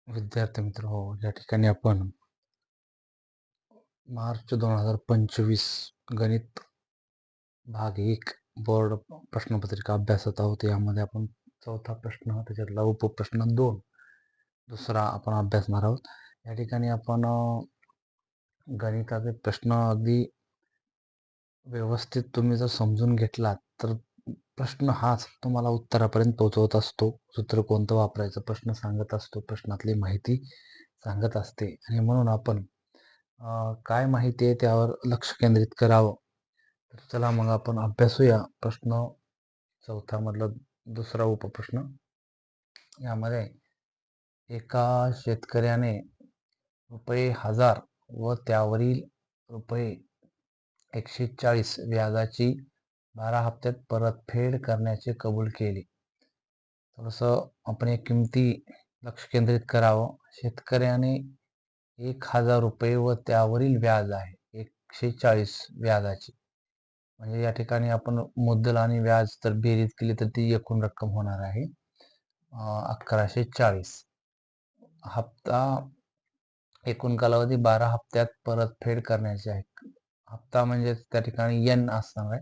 विद्यार्थी मित्र हो, या ठिकाणी आपण मार्च 2025 गणित भाग 1 बोर्ड प्रश्नपत्रिका अभ्यासत आहोत. यामध्ये आपण चौथा प्रश्न, त्याच्यातला उपप्रश्न 2 दुसरा आपण अभ्यासणार आहोत. या ठिकाणी आपण गणिताचे प्रश्न अगदी व्यवस्थित तुम्ही जर समजून घेतलात तर प्रश्न हाच तुम्हाला उत्तरापर्यंत पोहोचवत असतो. सूत्र कोणतं वापरायचं प्रश्न सांगत असतो, प्रश्नातली माहिती सांगत असते आणि म्हणून आपण काय माहिती आहे त्यावर लक्ष केंद्रित करावं. तर चला मग आपण अभ्यासूया प्रश्न चौथा मधला दुसरा उपप्रश्न. यामध्ये एका शेतकऱ्याने ₹1000 व त्यावरील ₹140 व्याजाची 12 हप्त्यात परतफेड करण्याचे कबूल केले. थोडंसं आपण या किमती लक्ष केंद्रित करावं. शेतकऱ्याने ₹1000 व त्यावरील व्याज आहे 140 व्याजाची. म्हणजे या ठिकाणी आपण मुद्दल आणि व्याज तर बेरीज केली तर ती एकूण रक्कम होणार आहे 1140. हप्ता एकूण कालावधी 12 हप्त्यात परतफेड करण्याची आहे. हप्ता म्हणजे त्या ठिकाणी एन असणार आहे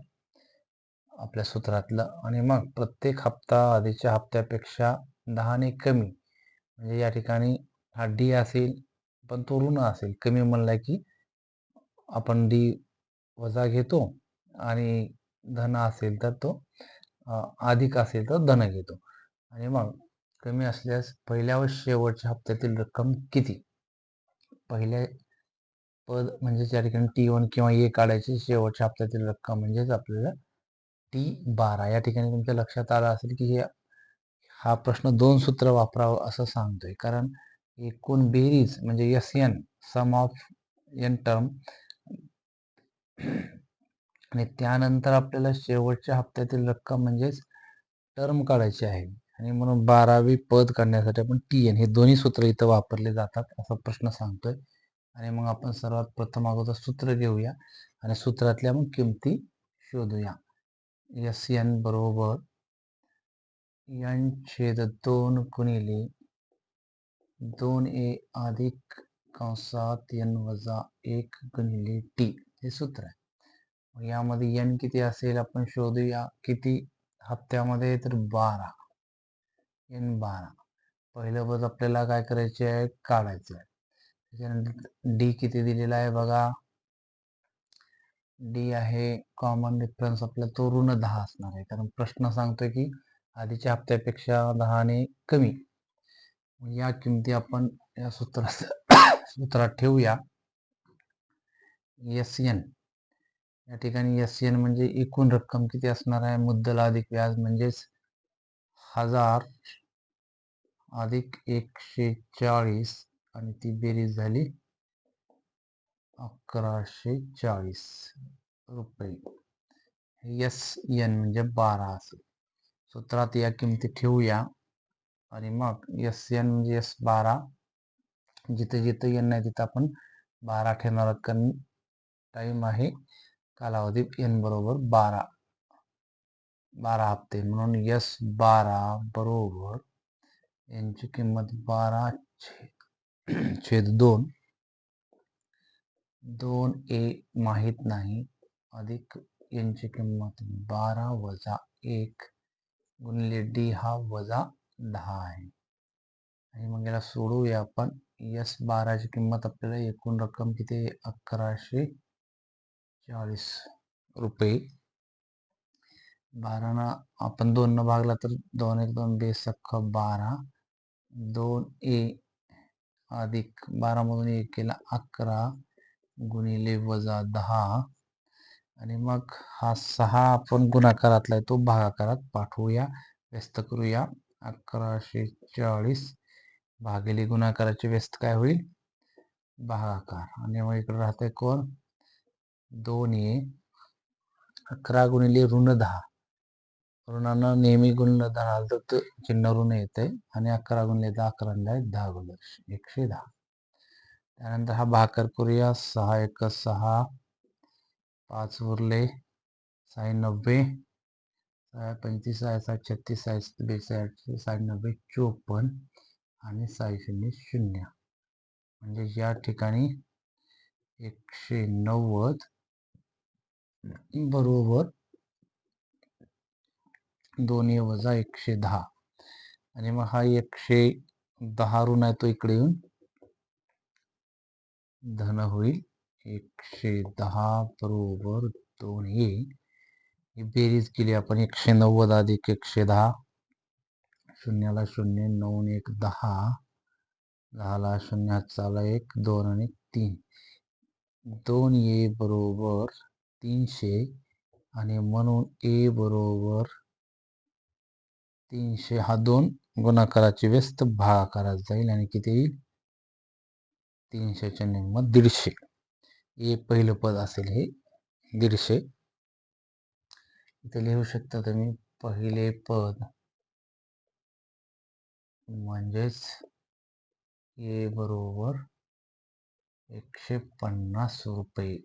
आपल्या सूत्रातलं. आणि मग प्रत्येक हप्ता आधीच्या हप्त्यापेक्षा 10ने कमी. म्हणजे या ठिकाणी हा डी असेल पण तो ऋण असेल. कमी म्हणला की आपण डी वजा घेतो आणि धन असेल तर तो अधिक असेल तर धन घेतो. आणि मग कमी असल्यास पहिल्या व शेवटच्या हप्त्यातील रक्कम किती. पहिल्या पद म्हणजे त्या ठिकाणी T1 किंवा ए काढायची. शेवटच्या हप्त्यातील रक्कम म्हणजेच आपल्याला T12. या ठिकाणी तुमच्या लक्षात आलं असेल की हा प्रश्न 2 सूत्र वापरावं असं सांगतोय. कारण एकूण बेरीज म्हणजे SN sum of n term आणि त्यानंतर आपल्याला शेवटच्या हप्त्यातील रक्कम म्हणजेच टर्म काढायची आहे. आणि म्हणून 12वी पद काढण्यासाठी आपण TN हे दोन्ही सूत्र इथं वापरले जातात असा प्रश्न सांगतोय. आणि मग आपण सर्वात प्रथम अगोदर सूत्र घेऊया आणि सूत्रातल्या मग किमती शोधूया. SN बरोबर n/2 गुणिले 2a अधिक कंसात n वजा 1 गुणिले t हे सूत्र आहे. यामध्ये n किती असेल आपण शोधूया. किती हप्त्यामध्ये तर 12. n12. पहिलं पद आपल्याला काय करायचे आहे काढायचं आहे. त्याच्यानंतर डी किती दिलेला आहे बघा. डी आहे कॉमन डिफरन्स आपल्याला तो ऋण 10 असणार आहे. कारण प्रश्न सांगतोय की आधीच्या हप्त्यापेक्षा 10ने कमी. या किमती आपण या सूत्रात ठेवूया. SN या ठिकाणी SN म्हणजे एकूण रक्कम किती असणार आहे. मुद्दल अधिक व्याज म्हणजेच 1000 अधिक 140 आणि ती बेरीज झाली 1140 रुपये. SN म्हणजे 12 असेल. सूत्रात या किमती ठेवूया आणि मग SN म्हणजे S12. जिथे जिथे n आहे तिथे आपण 12 ठेवणार आहोत. कारण टाइम आहे कालावधी n बरोबर 12 हप्ते. म्हणून S12 बरोबर यांची किंमत 12/2. 2a माहित नाही अधिक यांची किंमत 12 वजा 1 गुणिले डी हा वजा 10 आहे. आणि मग याला सोडूया आपण. S12 ची किंमत आपल्याला एकूण रक्कम किती 1140 रुपये. 12 आपण 2 न भागला तर 2 1 2 बेस 12. 2a अधिक 12 मधून 1 केला 11 गुणिले वजा 10. आणि मग हा 6 आपण गुणाकारातला आहे तो भागाकारात पाठवूया, व्यस्त करूया. 1140 भागिले गुणाकाराचे व्यस्त काय होईल भागाकार. आणि मग इकडे राहते कोण 2a. 11 गुणिले ऋण 10. ऋणानं नेहमी गुणलं 10 तर चिन्ह ऋण येते. आणि 11 गुणिले 10 11 10 गुणिले 110. त्यानंतर हा भागाकार करूया. 6 1 6 5 उरले 6 90 6 35 6 7 36 6 42 6 90 54. आणि 600 म्हणजे या ठिकाणी 190 बरोबर 2 वजा 110 आणि मग हा 110 ऋण आहे तो इकडे येऊन धन होईल. 110 बरोबर 2 ही बेरीज केली आपण 190 अधिक 110 शून्याला 0 9 1 10 10ला 0 चाला 1 2 आणि 3 2 ए बरोबर 300 आणि म्हणून ए बरोबर 300 हा 2 गुणाकाराची व्यस्त भागाकारात जाईल आणि किती येईल 300च्या निम्मत 150. ए पहिलं पद असेल हे 150. इथे लिहू शकता तुम्ही पहिले पद म्हणजेच ए बरोबर 150 रुपये.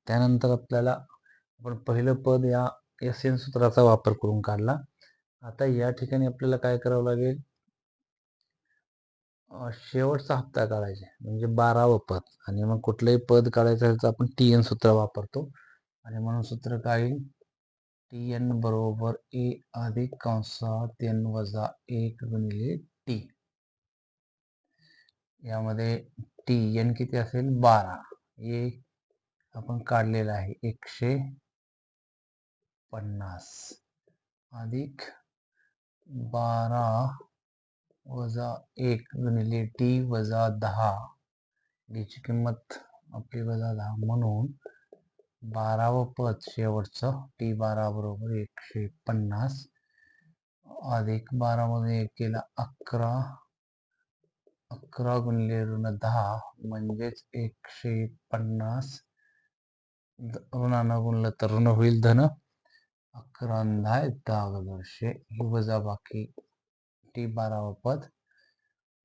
त्यानंतर आपल्याला आपण पहिलं पद या SN सूत्राचा वापर करून काढला. आता या ठिकाणी आपल्याला काय करावं लागेल शेवटचा हप्ता काढायचा म्हणजे 12वं पद आणि मग कुठलंही पद काढायचं असेल तर आपण TN सूत्र वापरतो आणि म्हणून सूत्र काय येईल TN बरोबर ए अधिक कंसात n वजा 1 गुणिले टी. यामध्ये TN किती असेल 12. ए आपण काढलेला आहे 150 अधिक 12 वजा 1 गुणिले टी वजा 10. ची किंमत आपली वजा 10 म्हणून 12वं पद शेवटचं T12 बरोबर 150 अधिक 12 मधून 1 केला 11 11 गुणिले ऋण 10 म्हणजेच 150 ऋणानं गुणलं तर ऋण होईल धन 11 10 ही वजा बाकी T12 पद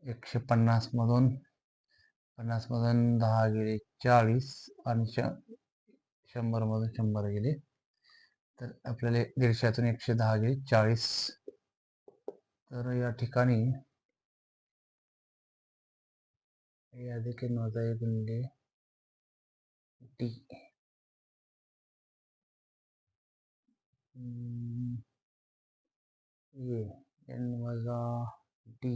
150 मधून 10 गेले 40 आणि 100 मधून 100 गेले तर आपल्याला 150तून 110 गेले 40. तर या ठिकाणी ए अधिक n वजा 1 गुणिले टी n वजा टी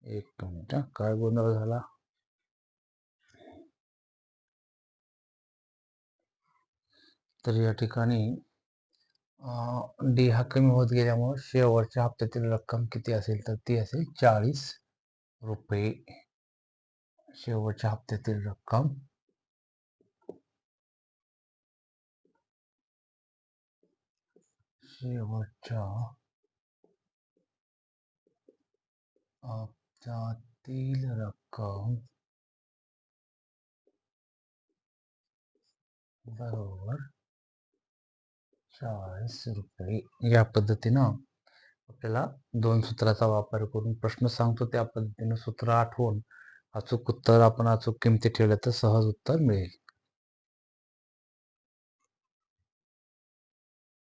1 मिनिट काय गोंधळ झाला. तर या ठिकाणी डी हा कमी होत गेल्यामुळे शेवटच्या हप्त्यातील रक्कम किती असेल तर ती असेल 40 रुपये. शेवटच्या हप्त्यातील रक्कम शेवटच्या हप्त्यातील रक्कम बरोबर 40 रुपये. या पद्धतीनं आपल्याला 2 सूत्राचा वापर करून प्रश्न सांगतो त्या पद्धतीनं सूत्र आठवून अचूक उत्तर आपण अचूक किमती ठेवल्या तर सहज उत्तर मिळेल.